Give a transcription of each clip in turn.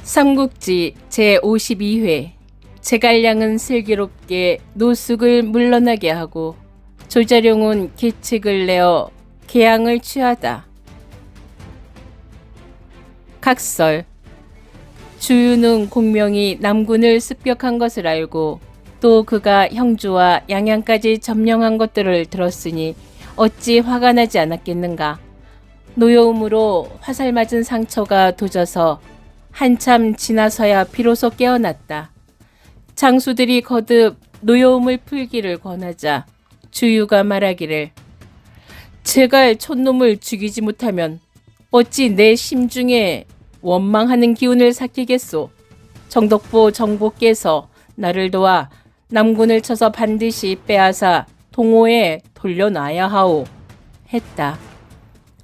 삼국지 제52회 제갈량은 슬기롭게 노숙을 물러나게 하고 조자룡은 계책을 내어 계양을 취하다. 각설. 주유는 공명이 남군을 습격한 것을 알고 또 그가 형주와 양양까지 점령한 것들을 들었으니 어찌 화가 나지 않았겠는가. 노여움으로 화살 맞은 상처가 도져서 한참 지나서야 비로소 깨어났다. 장수들이 거듭 노여움을 풀기를 권하자 주유가 말하기를 제갈 촌놈을 죽이지 못하면 어찌 내 심중에 원망하는 기운을 삭히겠소. 정덕보 정보께서 나를 도와 남군을 쳐서 반드시 빼앗아 동호에 돌려놔야 하오 했다.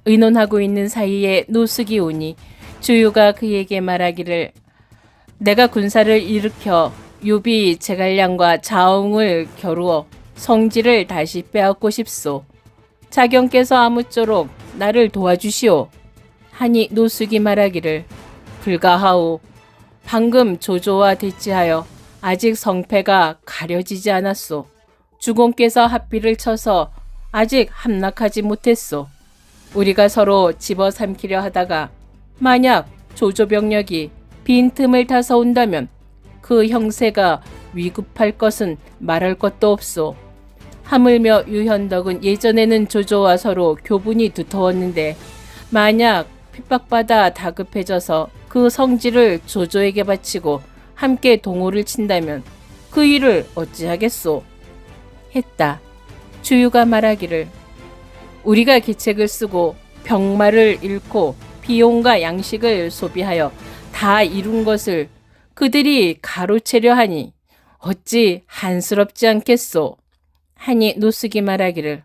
의논하고 있는 사이에 노숙이 오니 주유가 그에게 말하기를 내가 군사를 일으켜 유비 제갈량과 자웅을 겨루어 성지를 다시 빼앗고 싶소. 자경께서 아무쪼록 나를 도와주시오. 하니 노숙이 말하기를 불가하오. 방금 조조와 대치하여 아직 성패가 가려지지 않았소. 주공께서 합비를 쳐서 아직 함락하지 못했소. 우리가 서로 집어삼키려 하다가 만약 조조병력이 빈틈을 타서 온다면 그 형세가 위급할 것은 말할 것도 없소. 하물며 유현덕은 예전에는 조조와 서로 교분이 두터웠는데 만약 핍박받아 다급해져서 그 성지를 조조에게 바치고 함께 동호를 친다면 그 일을 어찌하겠소? 했다. 주유가 말하기를 우리가 계책을 쓰고 병마를 잃고 비용과 양식을 소비하여 다 이룬 것을 그들이 가로채려 하니 어찌 한스럽지 않겠소? 하니 노숙이 말하기를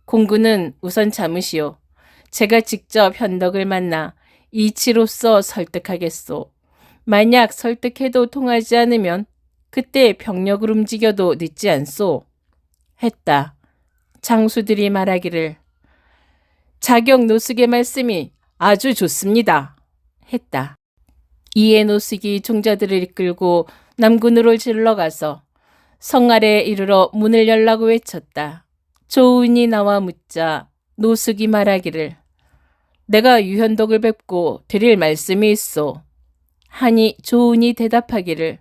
공군은 우선 참으시오. 제가 직접 현덕을 만나 이치로서 설득하겠소. 만약 설득해도 통하지 않으면 그때 병력을 움직여도 늦지 않소. 했다. 장수들이 말하기를 자경 노숙의 말씀이 아주 좋습니다. 했다. 이에 노숙이 종자들을 이끌고 남군으로 질러가서 성 아래에 이르러 문을 열라고 외쳤다. 조은이 나와 묻자 노숙이 말하기를 내가 유현덕을 뵙고 드릴 말씀이 있소. 하니 조은이 대답하기를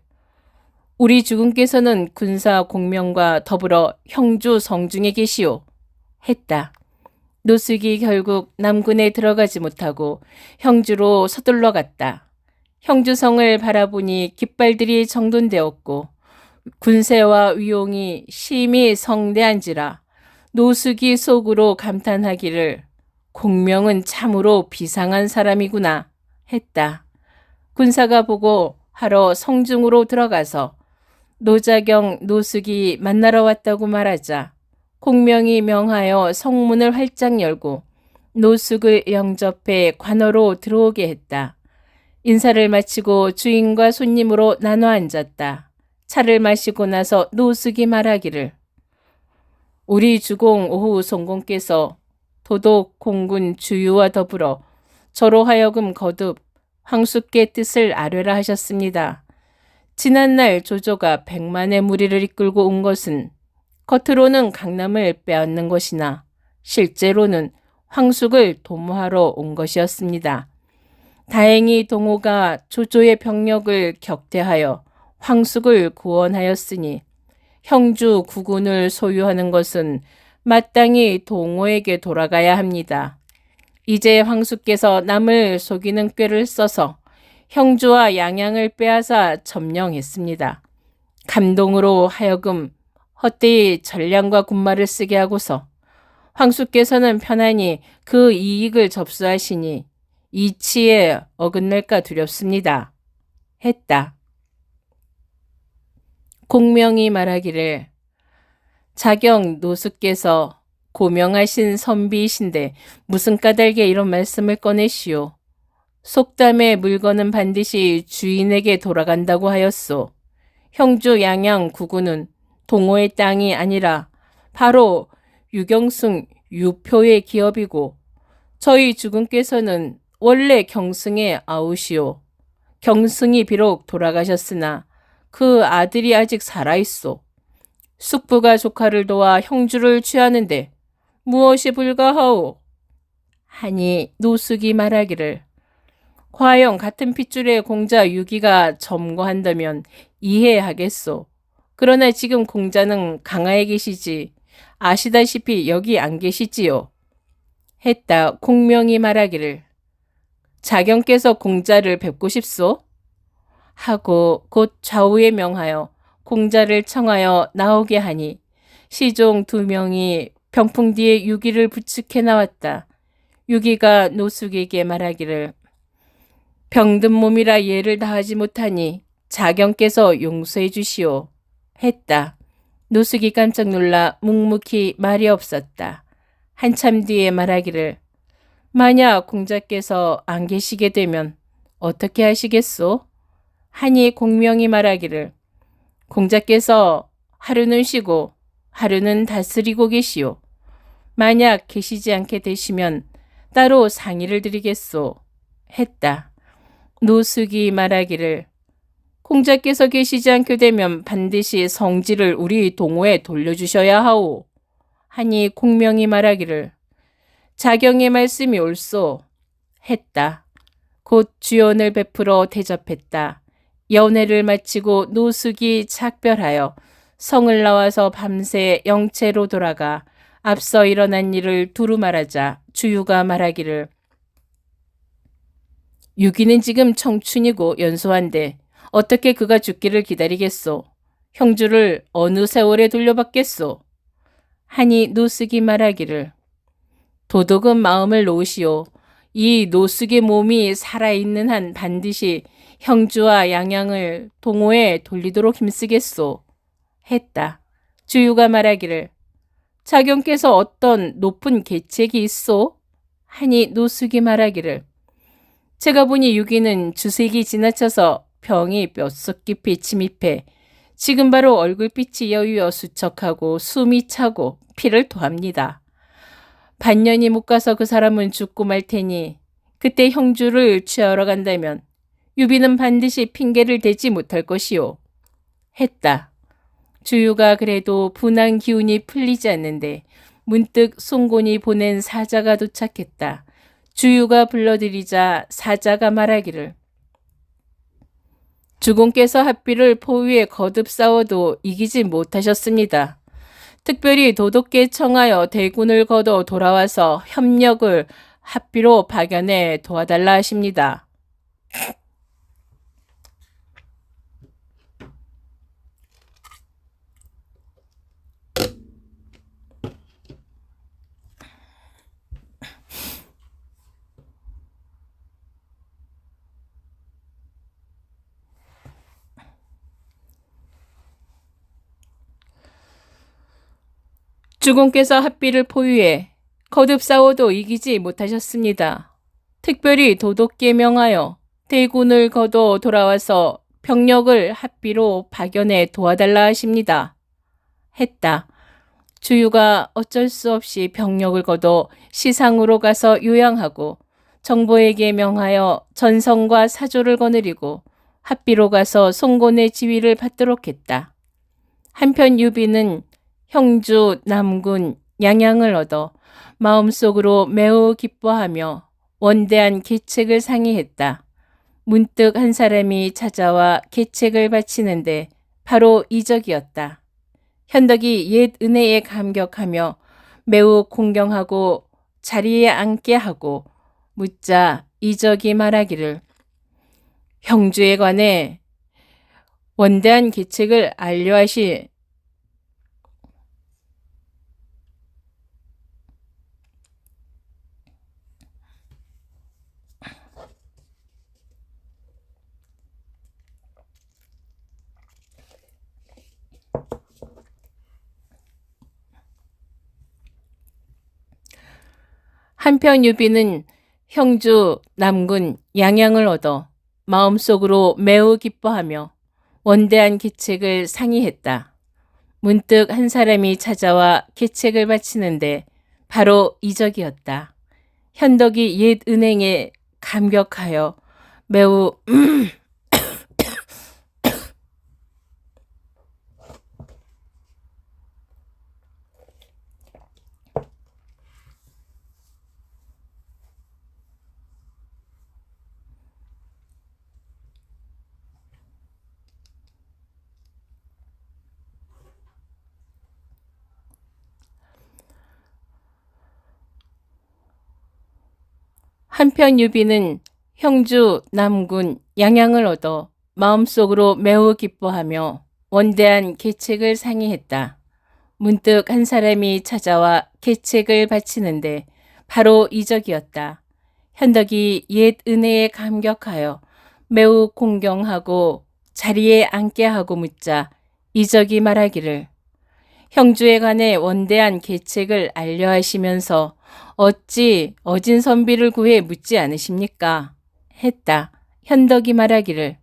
우리 주군께서는 군사 공명과 더불어 형주 성중에 계시오. 했다. 노숙이 결국 남군에 들어가지 못하고 형주로 서둘러 갔다. 형주성을 바라보니 깃발들이 정돈되었고 군세와 위용이 심히 성대한지라 노숙이 속으로 감탄하기를 공명은 참으로 비상한 사람이구나 했다. 군사가 보고 하러 성중으로 들어가서 노자경 노숙이 만나러 왔다고 말하자 공명이 명하여 성문을 활짝 열고 노숙을 영접해 관어로 들어오게 했다. 인사를 마치고 주인과 손님으로 나눠 앉았다. 차를 마시고 나서 노숙이 말하기를 우리 주공 오후 송공께서 도독 공군 주유와 더불어 저로 하여금 거듭 황숙의 뜻을 아뢰라 하셨습니다. 지난날 조조가 100만의 무리를 이끌고 온 것은 겉으로는 강남을 빼앗는 것이나 실제로는 황숙을 도모하러 온 것이었습니다. 다행히 동호가 조조의 병력을 격퇴하여 황숙을 구원하였으니 형주 구군을 소유하는 것은 마땅히 동호에게 돌아가야 합니다. 이제 황숙께서 남을 속이는 꾀를 써서 형주와 양양을 빼앗아 점령했습니다. 감동으로 하여금 헛되이 전량과 군마를 쓰게 하고서 황숙께서는 편안히 그 이익을 접수하시니 이치에 어긋날까 두렵습니다. 했다. 공명이 말하기를 자경 노숙께서 고명하신 선비이신데 무슨 까닭에 이런 말씀을 꺼내시오. 속담에 물건은 반드시 주인에게 돌아간다고 하였소. 형주 양양 구군은 동호의 땅이 아니라 바로 유경승 유표의 기업이고 저희 주군께서는 원래 경승의 아우시오. 경승이 비록 돌아가셨으나 그 아들이 아직 살아있소. 숙부가 조카를 도와 형주를 취하는데 무엇이 불가하오? 하니 노숙이 말하기를 과연 같은 핏줄의 공자 유기가 점거한다면 이해하겠소. 그러나 지금 공자는 강하에 계시지 아시다시피 여기 안 계시지요. 했다. 공명이 말하기를 자경께서 공자를 뵙고 싶소? 하고 곧 좌우에 명하여 공자를 청하여 나오게 하니 시종 2명이 병풍 뒤에 유기를 부축해 나왔다. 유기가 노숙에게 말하기를 병든 몸이라 예를 다하지 못하니 자경께서 용서해 주시오. 했다. 노숙이 깜짝 놀라 묵묵히 말이 없었다. 한참 뒤에 말하기를 만약 공자께서 안 계시게 되면 어떻게 하시겠소? 하니 공명이 말하기를 공자께서 하루는 쉬고 하루는 다스리고 계시오. 만약 계시지 않게 되시면 따로 상의를 드리겠소. 했다. 노숙이 말하기를 공자께서 계시지 않게 되면 반드시 성지를 우리 동호에 돌려주셔야 하오. 하니 공명이 말하기를 자경의 말씀이 옳소. 했다. 곧 주연을 베풀어 대접했다. 연회를 마치고 노숙이 작별하여 성을 나와서 밤새 영체로 돌아가 앞서 일어난 일을 두루 말하자 주유가 말하기를 유기는 지금 청춘이고 연소한데 어떻게 그가 죽기를 기다리겠소? 형주를 어느 세월에 돌려받겠소? 하니 노숙이 말하기를 도덕은 마음을 놓으시오. 이 노숙의 몸이 살아있는 한 반드시 형주와 양양을 동호에 돌리도록 힘쓰겠소. 했다. 주유가 말하기를 자경께서 어떤 높은 계책이 있소? 하니 노숙이 말하기를 제가 보니 유기는 주색이 지나쳐서 병이 뼛속 깊이 침입해 지금 바로 얼굴빛이 여유어 수척하고 숨이 차고 피를 토합니다. 반년이 못 가서 그 사람은 죽고 말 테니 그때 형주를 취하러 간다면 유비는 반드시 핑계를 대지 못할 것이오. 했다. 주유가 그래도 분한 기운이 풀리지 않는데 문득 송곤이 보낸 사자가 도착했다. 주유가 불러들이자 사자가 말하기를 주공께서 합비를 포위에 거듭 싸워도 이기지 못하셨습니다. 특별히 도독께 청하여 대군을 거둬 돌아와서 협력을 합비로 박연해 도와달라 하십니다. 주공께서 합비를 포위해 거듭 싸워도 이기지 못하셨습니다. 특별히 도독께 명하여 대군을 거둬 돌아와서 병력을 합비로 박연해 도와달라 하십니다. 했다. 주유가 어쩔 수 없이 병력을 거둬 시상으로 가서 요양하고 정보에게 명하여 전성과 사조를 거느리고 합비로 가서 송곤의 지위를 받도록 했다. 한편 유비는 형주, 남군, 양양을 얻어 마음속으로 매우 기뻐하며 원대한 계책을 상의했다. 문득 한 사람이 찾아와 계책을 바치는데 바로 이적이었다. 현덕이 옛 은혜에 감격하며 매우 공경하고 자리에 앉게 하고 묻자 이적이 말하기를 형주에 관해 원대한 계책을 알려하시 한편 유비는 형주, 남군, 양양을 얻어 마음속으로 매우 기뻐하며 원대한 계책을 상의했다. 문득 한 사람이 찾아와 계책을 바치는데 바로 이적이었다. 현덕이 옛 은행에 감격하여 매우 한편 유비는 형주 남군 양양을 얻어 마음속으로 매우 기뻐하며 원대한 계책을 상의했다. 문득 한 사람이 찾아와 계책을 바치는데 바로 이적이었다. 현덕이 옛 은혜에 감격하여 매우 공경하고 자리에 앉게 하고 묻자 이적이 말하기를 형주에 관해 원대한 계책을 알려하시면서 어찌 어진 선비를 구해 묻지 않으십니까? 했다. 현덕이 말하기를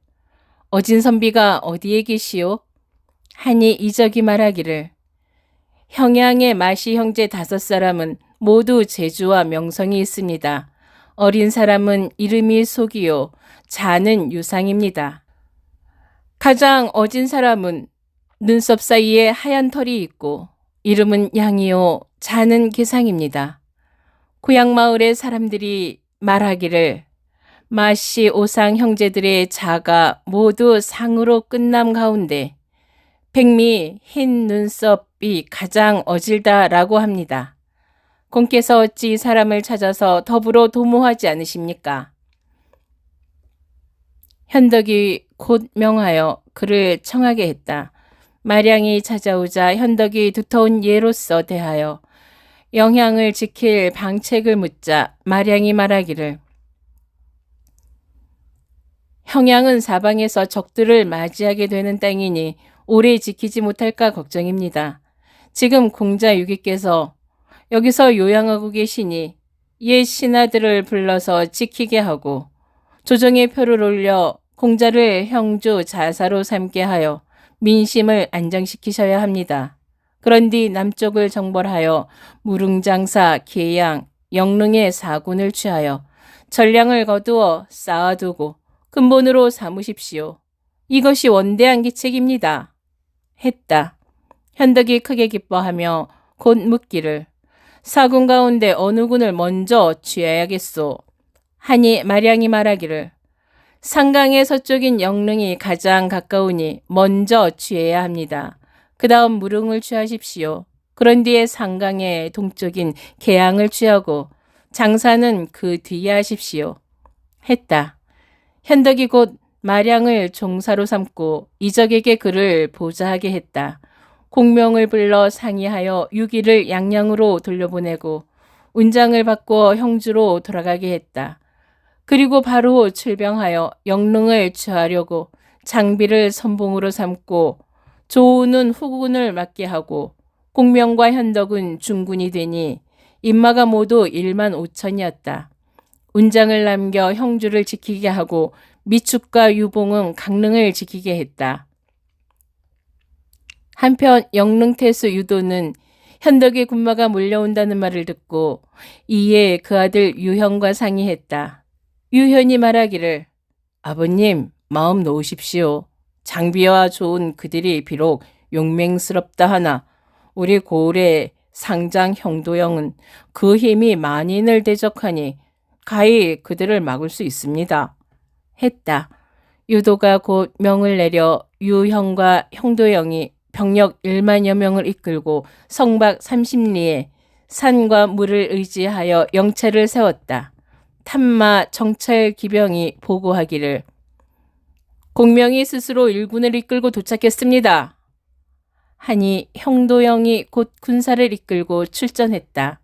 어진 선비가 어디에 계시오? 하니 이적이 말하기를 형양의 마시 형제 5사람은 모두 재주와 명성이 있습니다. 어린 사람은 이름이 속이요 자는 유상입니다. 가장 어진 사람은 눈썹 사이에 하얀 털이 있고 이름은 양이요 자는 개상입니다. 고향 마을의 사람들이 말하기를 마씨 오상 형제들의 자가 모두 상으로 끝남 가운데 백미 흰 눈썹이 가장 어질다라고 합니다. 공께서 어찌 사람을 찾아서 더불어 도모하지 않으십니까? 현덕이 곧 명하여 그를 청하게 했다. 마량이 찾아오자 현덕이 두터운 예로서 대하여 영향을 지킬 방책을 묻자 마량이 말하기를 형양은 사방에서 적들을 맞이하게 되는 땅이니 오래 지키지 못할까 걱정입니다. 지금 공자 유기께서 여기서 요양하고 계시니 옛 신하들을 불러서 지키게 하고 조정의 표를 올려 공자를 형주 자사로 삼게 하여 민심을 안정시키셔야 합니다. 그런뒤 남쪽을 정벌하여 무릉장사, 계양, 영릉의 사군을 취하여 전량을 거두어 쌓아두고 근본으로 삼으십시오. 이것이 원대한 기책입니다. 했다. 현덕이 크게 기뻐하며 곧 묻기를 사군 가운데 어느 군을 먼저 취해야겠소. 하니 마량이 말하기를 상강의 서쪽인 영릉이 가장 가까우니 먼저 취해야 합니다. 그 다음 무릉을 취하십시오. 그런 뒤에 상강의 동쪽인 계양을 취하고 장사는 그 뒤에 하십시오. 했다. 현덕이 곧 마량을 종사로 삼고 이적에게 그를 보좌하게 했다. 공명을 불러 상의하여 유기를 양양으로 돌려보내고 운장을 바꾸어 형주로 돌아가게 했다. 그리고 바로 출병하여 영릉을 취하려고 장비를 선봉으로 삼고 조우는 후군을 맡게 하고 공명과 현덕은 중군이 되니 인마가 모두 1만 5천이었다. 운장을 남겨 형주를 지키게 하고 미축과 유봉은 강릉을 지키게 했다. 한편 영릉태수 유도는 현덕의 군마가 몰려온다는 말을 듣고 이에 그 아들 유현과 상의했다. 유현이 말하기를 아버님 마음 놓으십시오. 장비와 좋은 그들이 비록 용맹스럽다 하나 우리 고을의 상장 형도영은 그 힘이 만인을 대적하니 가히 그들을 막을 수 있습니다. 했다. 유도가 곧 명을 내려 유형과 형도영이 병력 1만여 명을 이끌고 성박 30리에 산과 물을 의지하여 영체를 세웠다. 탐마 정찰 기병이 보고하기를 공명이 스스로 일군을 이끌고 도착했습니다. 하니 형도영이 곧 군사를 이끌고 출전했다.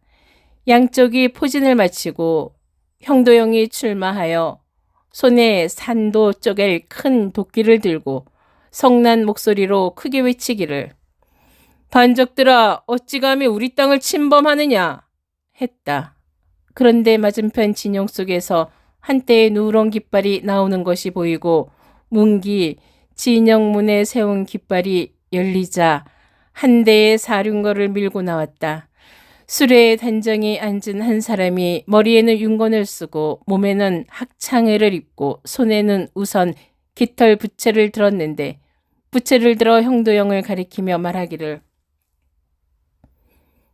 양쪽이 포진을 마치고 형도영이 출마하여 손에 산도 쪼갤 큰 도끼를 들고 성난 목소리로 크게 외치기를 반적들아 어찌 감히 우리 땅을 침범하느냐 했다. 그런데 맞은편 진영 속에서 한때의 누런 깃발이 나오는 것이 보이고 문기 진영문에 세운 깃발이 열리자 한 대의 사륜거를 밀고 나왔다. 수레에 단정히 앉은 한 사람이 머리에는 윤건을 쓰고 몸에는 학창회를 입고 손에는 우선 깃털 부채를 들었는데 부채를 들어 형도영을 가리키며 말하기를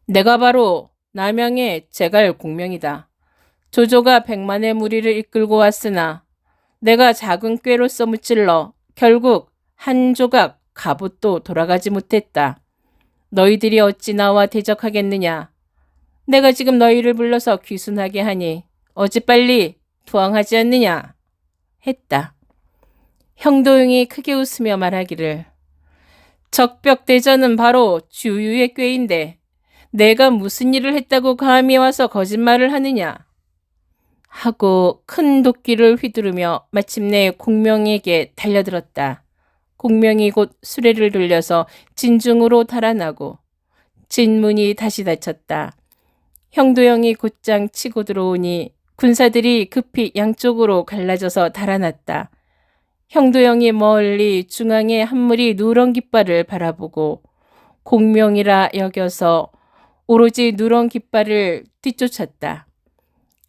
내가 바로 남양의 제갈 공명이다. 조조가 100만의 무리를 이끌고 왔으나 내가 작은 꾀로서 무찔러 결국 한 조각 갑옷도 돌아가지 못했다. 너희들이 어찌 나와 대적하겠느냐. 내가 지금 너희를 불러서 귀순하게 하니 어찌빨리 투항하지 않느냐 했다. 형도용이 크게 웃으며 말하기를 적벽대전은 바로 주유의 꾀인데 내가 무슨 일을 했다고 감히 와서 거짓말을 하느냐 하고 큰 도끼를 휘두르며 마침내 공명에게 달려들었다. 공명이 곧 수레를 돌려서 진중으로 달아나고 진문이 다시 닫혔다. 형도영이 곧장 치고 들어오니 군사들이 급히 양쪽으로 갈라져서 달아났다. 형도영이 멀리 중앙에 한 무리 누런 깃발을 바라보고 공명이라 여겨서 오로지 누런 깃발을 뒤쫓았다.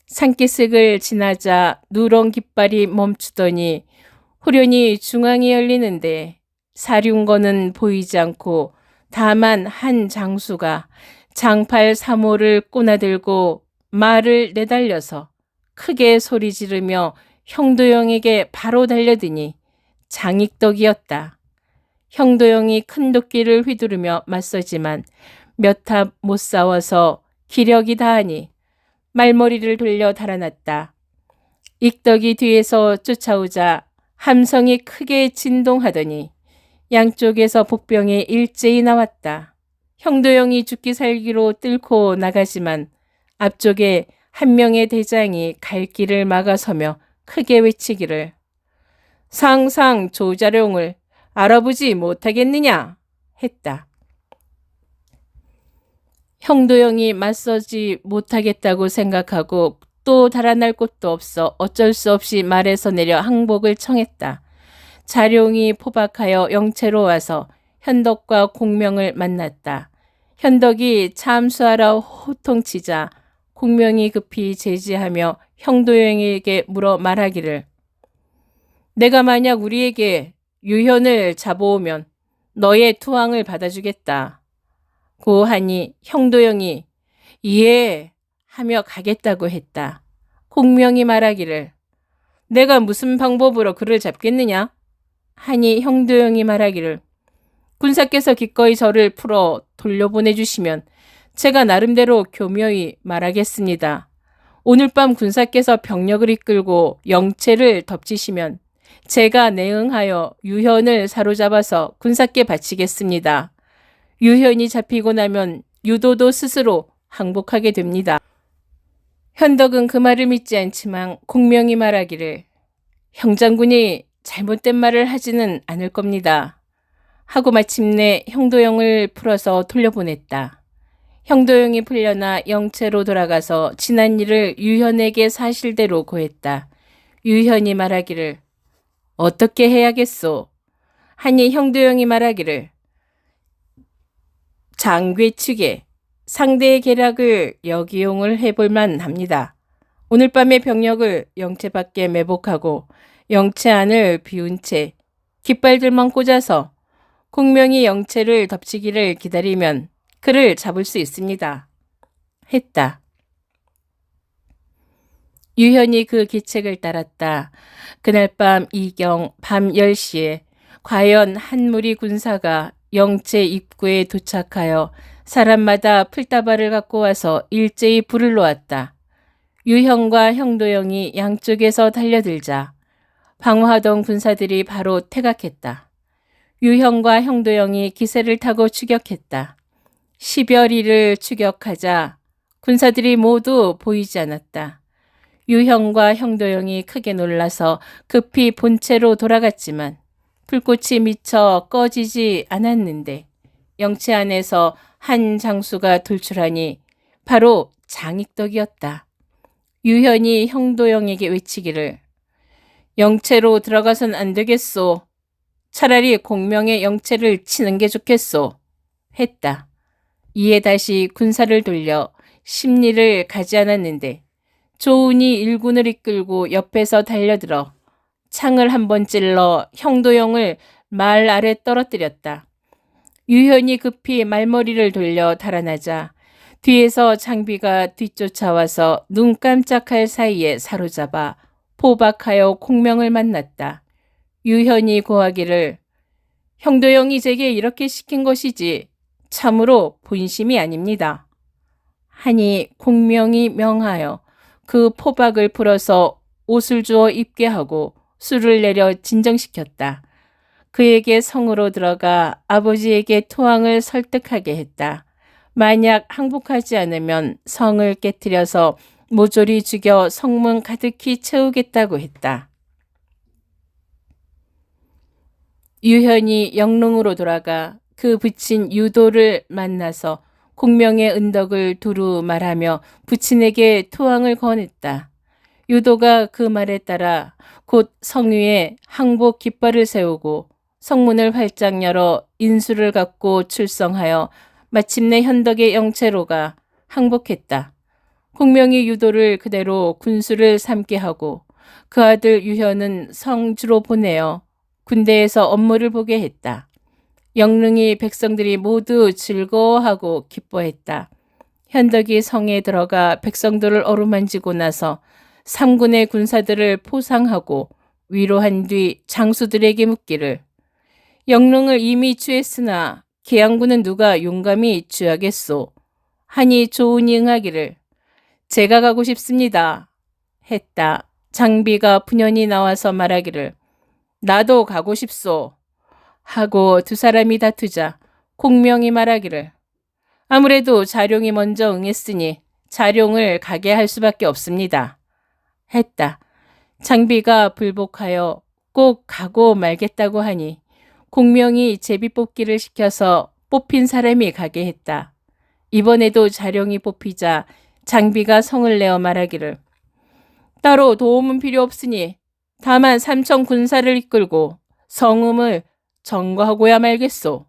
산기슭을 지나자 누런 깃발이 멈추더니 후련히 중앙이 열리는데 사륜거는 보이지 않고 다만 한 장수가 장팔 사모를 꼬나들고 말을 내달려서 크게 소리 지르며 형도영에게 바로 달려드니 장익덕이었다. 형도영이 큰 도끼를 휘두르며 맞서지만 몇 합 못 싸워서 기력이 다하니 말머리를 돌려 달아났다. 익덕이 뒤에서 쫓아오자 함성이 크게 진동하더니 양쪽에서 복병이 일제히 나왔다. 형도영이 죽기 살기로 뚫고 나가지만 앞쪽에 한 명의 대장이 갈 길을 막아서며 크게 외치기를 상상 조자룡을 알아보지 못하겠느냐 했다. 형도영이 맞서지 못하겠다고 생각하고 또 달아날 곳도 없어 어쩔 수 없이 말에서 내려 항복을 청했다. 자룡이 포박하여 영체로 와서 현덕과 공명을 만났다. 현덕이 참수하라 호통치자 공명이 급히 제지하며 형도영에게 물어 말하기를 내가 만약 우리에게 유현을 잡아오면 너의 투항을 받아주겠다. 고하니 형도영이 예 하며 가겠다고 했다. 공명이 말하기를 내가 무슨 방법으로 그를 잡겠느냐? 하니 형도영이 말하기를 군사께서 기꺼이 저를 풀어 돌려보내주시면 제가 나름대로 교묘히 말하겠습니다. 오늘 밤 군사께서 병력을 이끌고 영체를 덮치시면 제가 내응하여 유현을 사로잡아서 군사께 바치겠습니다. 유현이 잡히고 나면 유도도 스스로 항복하게 됩니다. 현덕은 그 말을 믿지 않지만 공명이 말하기를 형장군이 잘못된 말을 하지는 않을 겁니다. 하고 마침내 형도영을 풀어서 돌려보냈다. 형도영이 풀려나 영체로 돌아가서 지난 일을 유현에게 사실대로 고했다. 유현이 말하기를 어떻게 해야겠소? 하니 형도영이 말하기를 장괴 측에 상대의 계략을 역이용을 해볼만 합니다. 오늘 밤의 병력을 영체 밖에 매복하고 영체 안을 비운 채 깃발들만 꽂아서 공명이 영체를 덮치기를 기다리면 그를 잡을 수 있습니다. 했다. 유현이 그 기책을 따랐다. 그날 밤 이경 밤 10시에 과연 한 무리 군사가 영체 입구에 도착하여 사람마다 풀다발을 갖고 와서 일제히 불을 놓았다. 유현과 형도영이 양쪽에서 달려들자 방어하던 군사들이 바로 퇴각했다. 유현과 형도영이 기세를 타고 추격했다. 10여 리를 추격하자 군사들이 모두 보이지 않았다. 유현과 형도영이 크게 놀라서 급히 본체로 돌아갔지만 불꽃이 미쳐 꺼지지 않았는데 영체 안에서 한 장수가 돌출하니 바로 장익덕이었다. 유현이 형도영에게 외치기를 영체로 들어가선 안 되겠소. 차라리 공명의 영체를 치는 게 좋겠소. 했다. 이에 다시 군사를 돌려 심리를 가지 않았는데 조운이 일군을 이끌고 옆에서 달려들어 창을 한번 찔러 형도영을 말 아래 떨어뜨렸다. 유현이 급히 말머리를 돌려 달아나자 뒤에서 장비가 뒤쫓아와서 눈 깜짝할 사이에 사로잡아 포박하여 공명을 만났다. 유현이 고하기를 형도영이 제게 이렇게 시킨 것이지 참으로 본심이 아닙니다. 하니 공명이 명하여 그 포박을 풀어서 옷을 주어 입게 하고 술을 내려 진정시켰다. 그에게 성으로 들어가 아버지에게 토왕을 설득하게 했다. 만약 항복하지 않으면 성을 깨뜨려서 모조리 죽여 성문 가득히 채우겠다고 했다. 유현이 영릉으로 돌아가 그 부친 유도를 만나서 공명의 은덕을 두루 말하며 부친에게 토왕을 권했다. 유도가 그 말에 따라 곧 성위에 항복 깃발을 세우고 성문을 활짝 열어 인수를 갖고 출성하여 마침내 현덕의 영체로가 항복했다. 공명이 유도를 그대로 군수를 삼게 하고 그 아들 유현은 성주로 보내어 군대에서 업무를 보게 했다. 영릉이 백성들이 모두 즐거워하고 기뻐했다. 현덕이 성에 들어가 백성들을 어루만지고 나서 삼군의 군사들을 포상하고 위로한 뒤 장수들에게 묻기를 영릉을 이미 취했으나 계양군은 누가 용감히 취하겠소? 하니 조은이 응하기를 제가 가고 싶습니다. 했다. 장비가 분연히 나와서 말하기를 나도 가고 싶소. 하고 두 사람이 다투자 공명이 말하기를 아무래도 자룡이 먼저 응했으니 자룡을 가게 할 수밖에 없습니다. 했다. 장비가 불복하여 꼭 가고 말겠다고 하니 공명이 제비 뽑기를 시켜서 뽑힌 사람이 가게 했다. 이번에도 자룡이 뽑히자 장비가 성을 내어 말하기를 따로 도움은 필요 없으니 다만 삼천 군사를 이끌고 성음을 점거하고야 말겠소.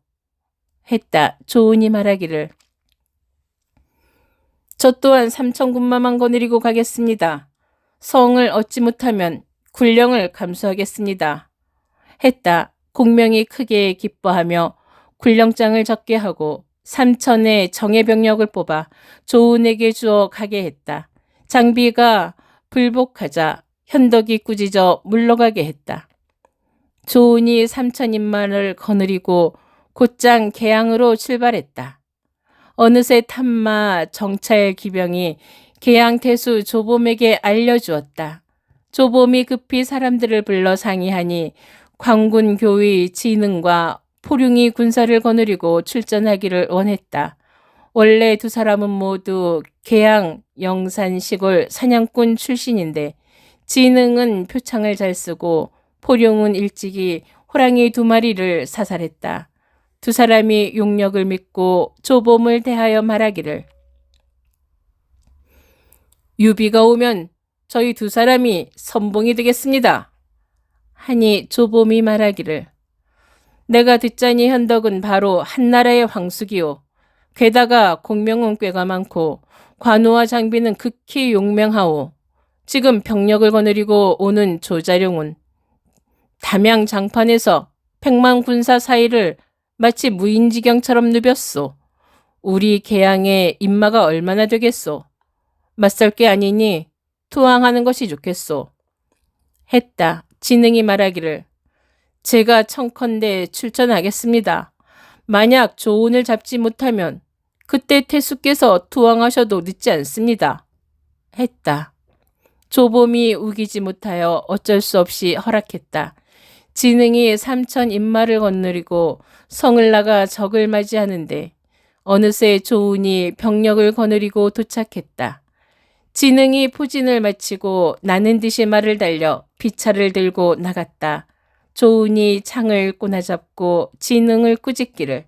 했다. 조은이 말하기를 저 또한 삼천군마만 거느리고 가겠습니다. 성을 얻지 못하면 군령을 감수하겠습니다. 했다. 공명이 크게 기뻐하며 군령장을 적게 하고 3천의 정예병력을 뽑아 조은에게 주어 가게 했다. 장비가 불복하자 현덕이 꾸짖어 물러가게 했다. 조은이 3천인마를 거느리고 곧장 계양으로 출발했다. 어느새 탐마 정찰 기병이 계양 태수 조봄에게 알려주었다. 조봄이 급히 사람들을 불러 상의하니 광군 교의 진흥과 포룡이 군사를 거느리고 출전하기를 원했다. 원래 두 사람은 모두 계양 영산 시골 사냥꾼 출신인데 진흥은 표창을 잘 쓰고 포룡은 일찍이 호랑이 2마리를 사살했다. 두 사람이 용력을 믿고 조봄을 대하여 말하기를 유비가 오면 저희 두 사람이 선봉이 되겠습니다. 하니 조봄이 말하기를 내가 듣자니 현덕은 바로 한나라의 황숙이요. 게다가 공명은 꽤가 많고 관우와 장비는 극히 용맹하오. 지금 병력을 거느리고 오는 조자룡은 담양 장판에서 백만 군사 사이를 마치 무인지경처럼 누볐소. 우리 계양의 인마가 얼마나 되겠소. 맞설 게 아니니 투항하는 것이 좋겠소. 했다. 진흥이 말하기를 제가 청컨대 출전하겠습니다. 만약 조은을 잡지 못하면 그때 태수께서 투항하셔도 늦지 않습니다. 했다. 조봄이 우기지 못하여 어쩔 수 없이 허락했다. 진흥이 3천 인마를 거느리고 성을 나가 적을 맞이하는데 어느새 조은이 병력을 거느리고 도착했다. 진흥이 포진을 마치고 나는 듯이 말을 달려 비차를 들고 나갔다. 조은이 창을 꼬나잡고 진흥을 꾸짖기를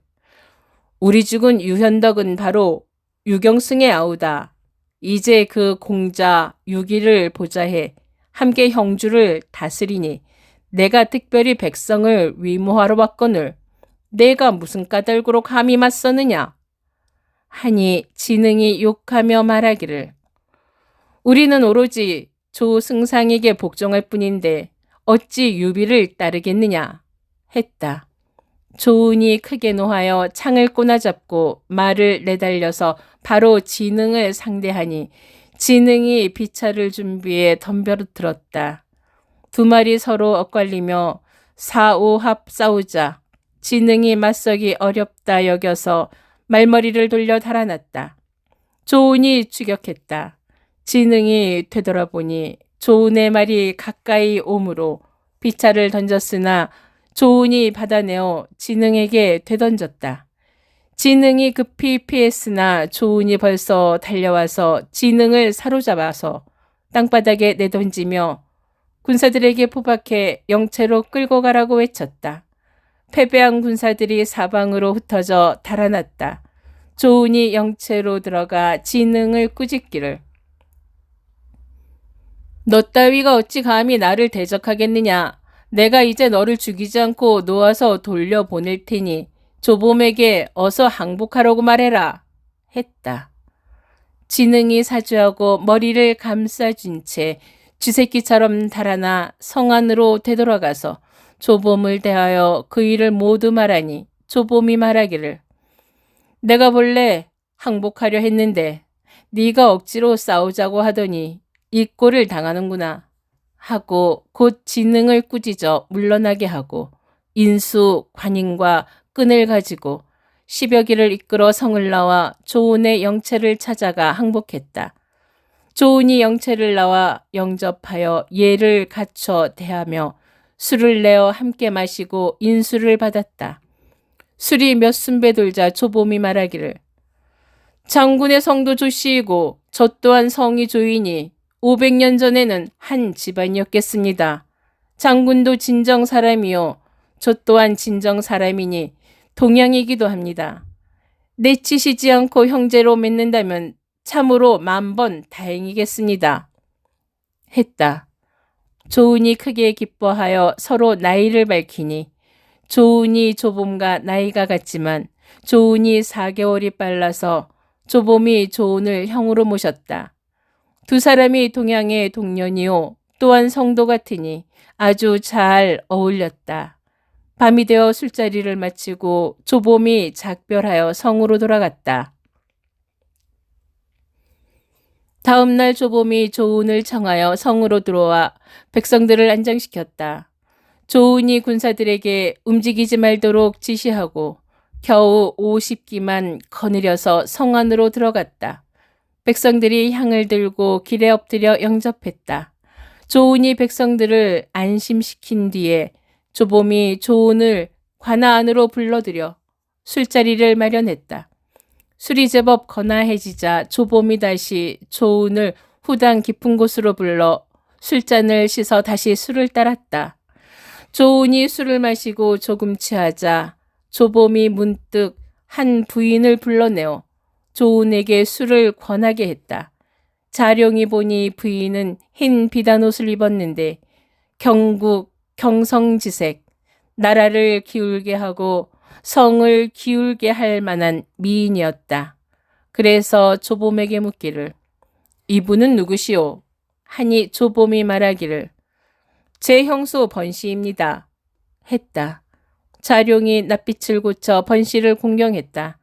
우리 죽은 유현덕은 바로 유경승의 아우다. 이제 그 공자 유기를 보자해 함께 형주를 다스리니 내가 특별히 백성을 위모하러 왔거늘 내가 무슨 까닭으로 감히 맞서느냐. 하니 진흥이 욕하며 말하기를 우리는 오로지 조승상에게 복종할 뿐인데 어찌 유비를 따르겠느냐 했다. 조은이 크게 노하여 창을 꼬나잡고 말을 내달려서 바로 진흥을 상대하니 진흥이 비차를 준비해 덤벼들었다. 2마리 서로 엇갈리며 4-5합 싸우자 진흥이 맞서기 어렵다 여겨서 말머리를 돌려 달아났다. 조은이 추격했다. 진흥이 되돌아보니 조은의 말이 가까이 오므로 비차를 던졌으나 조은이 받아내어 진흥에게 되던졌다. 진흥이 급히 피했으나 조은이 벌써 달려와서 진흥을 사로잡아서 땅바닥에 내던지며 군사들에게 포박해 영체로 끌고 가라고 외쳤다. 패배한 군사들이 사방으로 흩어져 달아났다. 조은이 영체로 들어가 진흥을 꾸짖기를 너 따위가 어찌 감히 나를 대적하겠느냐. 내가 이제 너를 죽이지 않고 놓아서 돌려보낼 테니 조봄에게 어서 항복하라고 말해라. 했다. 진흥이 사주하고 머리를 감싸준 채 쥐새끼처럼 달아나 성 안으로 되돌아가서 조봄을 대하여 그 일을 모두 말하니 조봄이 말하기를 내가 본래 항복하려 했는데 네가 억지로 싸우자고 하더니 이 꼴을 당하는구나 하고 곧 진흥을 꾸짖어 물러나게 하고 인수 관인과 끈을 가지고 10여 기를 이끌어 성을 나와 조은의 영체를 찾아가 항복했다. 조은이 영체를 나와 영접하여 예를 갖춰 대하며 술을 내어 함께 마시고 인수를 받았다. 술이 몇 순배 돌자 조봄이 말하기를 장군의 성도 조씨이고 저 또한 성이 조이니 500년 전에는 한 집안이었겠습니다. 장군도 진정 사람이요 저 또한 진정 사람이니 동양이기도 합니다. 내치시지 않고 형제로 맺는다면 참으로 만번 다행이겠습니다. 했다. 조은이 크게 기뻐하여 서로 나이를 밝히니 조은이 조봄과 나이가 같지만 조은이 4개월이 빨라서 조봄이 조은을 형으로 모셨다. 두 사람이 동양의 동년이요 또한 성도 같으니 아주 잘 어울렸다. 밤이 되어 술자리를 마치고 조봄이 작별하여 성으로 돌아갔다. 다음 날 조봄이 조은을 청하여 성으로 들어와 백성들을 안장시켰다. 조은이 군사들에게 움직이지 말도록 지시하고 겨우 50기만 거느려서 성 안으로 들어갔다. 백성들이 향을 들고 길에 엎드려 영접했다. 조은이 백성들을 안심시킨 뒤에 조봄이 조은을 관아 안으로 불러들여 술자리를 마련했다. 술이 제법 거나해지자 조봄이 다시 조은을 후당 깊은 곳으로 불러 술잔을 씻어 다시 술을 따랐다. 조은이 술을 마시고 조금 취하자 조봄이 문득 한 부인을 불러내어 조은에게 술을 권하게 했다. 자룡이 보니 부인은 흰 비단옷을 입었는데 경국 경성지색, 나라를 기울게 하고 성을 기울게 할 만한 미인이었다. 그래서 조봄에게 묻기를 이분은 누구시오? 하니 조봄이 말하기를 제 형수 번씨입니다. 했다. 자룡이 낯빛을 고쳐 번씨를 공경했다.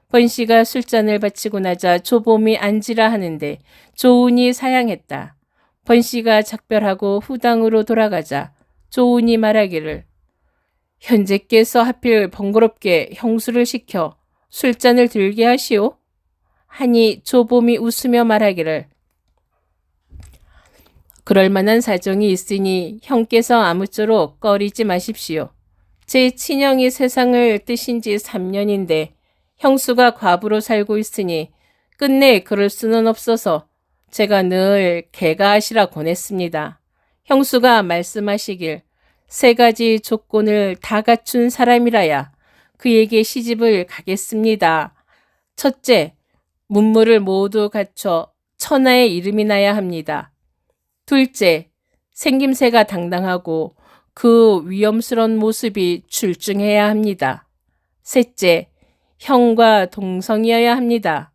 번씨가 술잔을 바치고 나자 조봄이 앉으라 하는데 조은이 사양했다. 번씨가 작별하고 후당으로 돌아가자 조은이 말하기를 현재께서 하필 번거롭게 형수를 시켜 술잔을 들게 하시오? 하니 조봄이 웃으며 말하기를 그럴 만한 사정이 있으니 형께서 아무쪼록 꺼리지 마십시오. 제 친형이 세상을 뜨신 지 3년인데 형수가 과부로 살고 있으니 끝내 그럴 수는 없어서 제가 늘 개가하시라 권했습니다. 형수가 말씀하시길 3가지 조건을 다 갖춘 사람이라야 그에게 시집을 가겠습니다. 첫째, 문물을 모두 갖춰 천하의 이름이 나야 합니다. 둘째, 생김새가 당당하고 그 위엄스러운 모습이 출중해야 합니다. 셋째, 형과 동성이어야 합니다.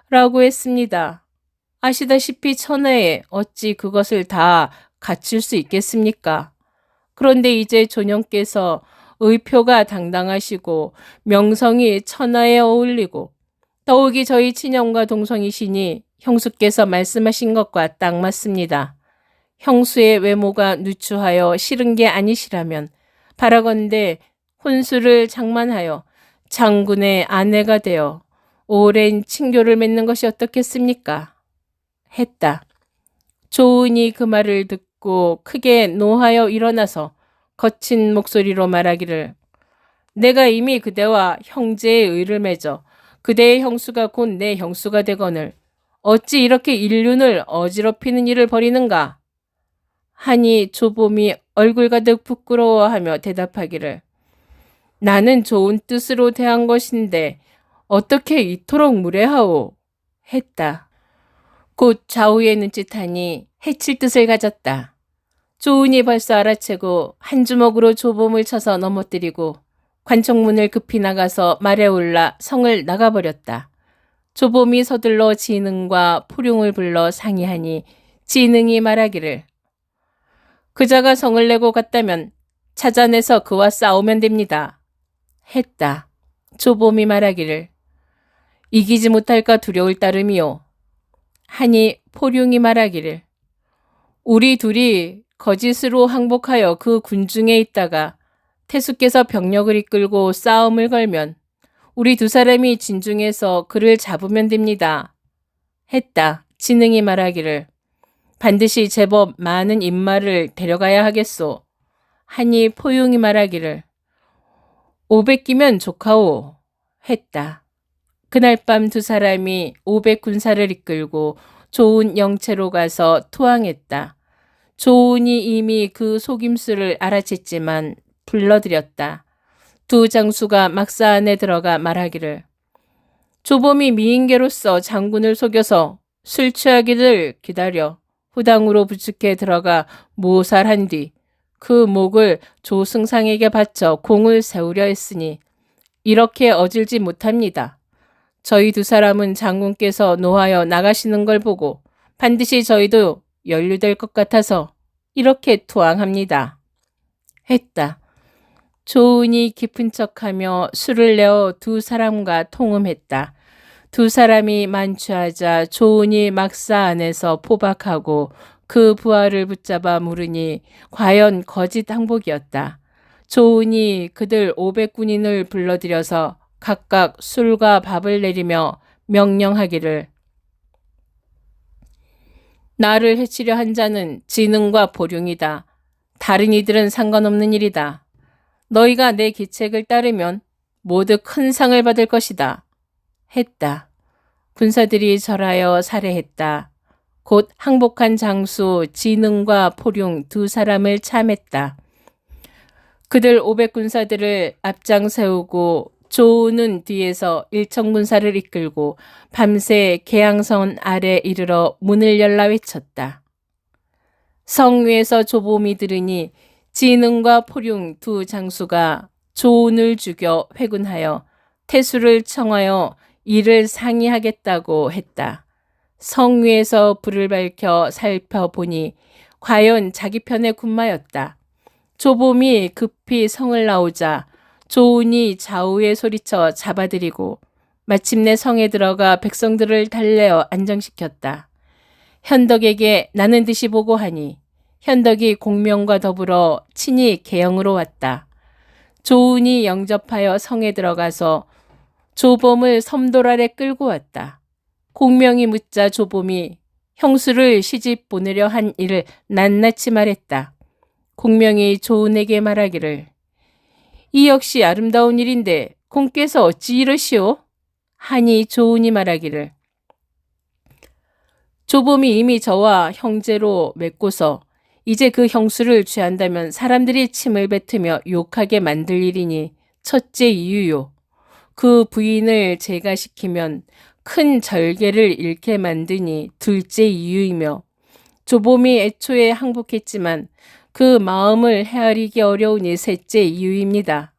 라고 했습니다. 아시다시피 천하에 어찌 그것을 다 갖출 수 있겠습니까? 그런데 이제 존형께서 의표가 당당하시고 명성이 천하에 어울리고 더욱이 저희 친형과 동성이시니 형수께서 말씀하신 것과 딱 맞습니다. 형수의 외모가 누추하여 싫은 게 아니시라면 바라건대 혼수를 장만하여 장군의 아내가 되어 오랜 친교를 맺는 것이 어떻겠습니까? 했다. 조은이 그 말을 듣고 크게 노하여 일어나서 거친 목소리로 말하기를 내가 이미 그대와 형제의 의를 맺어 그대의 형수가 곧 내 형수가 되거늘 어찌 이렇게 인륜을 어지럽히는 일을 벌이는가? 하니 조봄이 얼굴 가득 부끄러워하며 대답하기를 나는 좋은 뜻으로 대한 것인데 어떻게 이토록 무례하오? 했다. 곧 좌우에 눈짓하니 해칠 뜻을 가졌다. 조은이 벌써 알아채고 한 주먹으로 조봄을 쳐서 넘어뜨리고 관청문을 급히 나가서 말에 올라 성을 나가버렸다. 조봄이 서둘러 진흥과 포룡을 불러 상의하니 진흥이 말하기를 그자가 성을 내고 갔다면 찾아내서 그와 싸우면 됩니다. 했다. 조봄이 말하기를 이기지 못할까 두려울 따름이요. 하니 포룡이 말하기를 우리 둘이 거짓으로 항복하여 그 군중에 있다가 태수께서 병력을 이끌고 싸움을 걸면 우리 두 사람이 진중에서 그를 잡으면 됩니다. 했다. 진흥이 말하기를 반드시 제법 많은 인마를 데려가야 하겠소. 하니 포용이 말하기를 500기면 좋카오. 했다. 그날 밤 두 사람이 500군사를 이끌고 조은 영체로 가서 투항했다. 조은이 이미 그 속임수를 알아챘지만 불러들였다. 두 장수가 막사 안에 들어가 말하기를 조범이 미인계로서 장군을 속여서 술 취하기를 기다려 후당으로 부축해 들어가 모살한 뒤 그 목을 조승상에게 바쳐 공을 세우려 했으니 이렇게 어질지 못합니다. 저희 두 사람은 장군께서 노하여 나가시는 걸 보고 반드시 저희도 연루될 것 같아서 이렇게 투항합니다. 했다. 조은이 깊은 척하며 술을 내어 두 사람과 통음했다. 두 사람이 만취하자 조은이 막사 안에서 포박하고 그 부하를 붙잡아 물으니 과연 거짓 항복이었다. 조은이 그들 500군인을 불러들여서 각각 술과 밥을 내리며 명령하기를 나를 해치려 한 자는 진흥과 보룡이다. 다른 이들은 상관없는 일이다. 너희가 내 기책을 따르면 모두 큰 상을 받을 것이다. 했다. 군사들이 절하여 살해했다. 곧 항복한 장수 진흥과 포룡 두 사람을 참했다. 그들 500군사들을 앞장 세우고 조은은 뒤에서 일천군사를 이끌고 밤새 계양선 아래 이르러 문을 열라 외쳤다. 성 위에서 조봄이 들으니 진흥과 포룡 두 장수가 조은을 죽여 회군하여 태수를 청하여 이를 상의하겠다고 했다. 성 위에서 불을 밝혀 살펴보니 과연 자기 편의 군마였다. 조봄이 급히 성을 나오자 조은이 좌우에 소리쳐 잡아들이고 마침내 성에 들어가 백성들을 달래어 안정시켰다. 현덕에게 나는 듯이 보고하니 현덕이 공명과 더불어 친히 계영으로 왔다. 조은이 영접하여 성에 들어가서 조봄을 섬돌 아래 끌고 왔다. 공명이 묻자 조봄이 형수를 시집 보내려 한 일을 낱낱이 말했다. 공명이 조은에게 말하기를 이 역시 아름다운 일인데 공께서 어찌 이러시오? 하니 조은이 말하기를 조봄이 이미 저와 형제로 맺고서 이제 그 형수를 취한다면 사람들이 침을 뱉으며 욕하게 만들 일이니 첫째 이유요. 그 부인을 제가 시키면 큰 절개를 잃게 만드니 둘째 이유이며 조봄이 애초에 항복했지만 그 마음을 헤아리기 어려우니 셋째 이유입니다.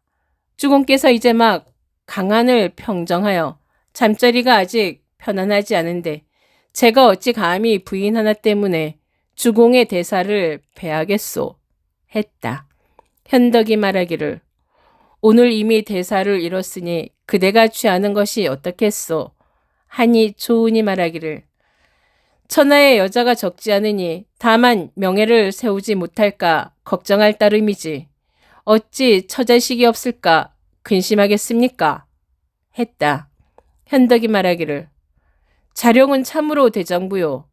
주공께서 이제 막 강한을 평정하여 잠자리가 아직 편안하지 않은데 제가 어찌 감히 부인 하나 때문에 주공의 대사를 배하겠소 했다. 현덕이 말하기를 오늘 이미 대사를 잃었으니 그대가 취하는 것이 어떻겠소? 하니 조은이 말하기를 천하의 여자가 적지 않으니 다만 명예를 세우지 못할까 걱정할 따름이지 어찌 처자식이 없을까 근심하겠습니까? 했다. 현덕이 말하기를 자룡은 참으로 대장부요.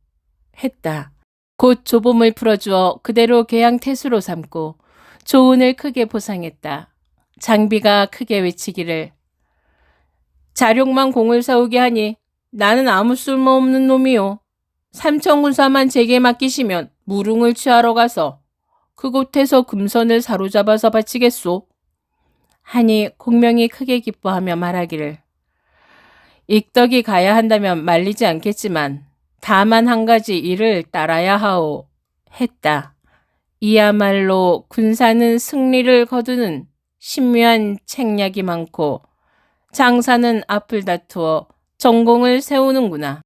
했다. 곧 조범을 풀어주어 그대로 계양태수로 삼고 조은을 크게 보상했다. 장비가 크게 외치기를 자룡만 공을 세우게 하니 나는 아무 쓸모없는 놈이요. 삼천군사만 제게 맡기시면 무릉을 취하러 가서 그곳에서 금선을 사로잡아서 바치겠소. 하니 공명이 크게 기뻐하며 말하기를 익덕이 가야 한다면 말리지 않겠지만 다만 한 가지 일을 따라야 하오. 했다. 이야말로 군사는 승리를 거두는 신묘한 책략이 많고 장사는 앞을 다투어 전공을 세우는구나.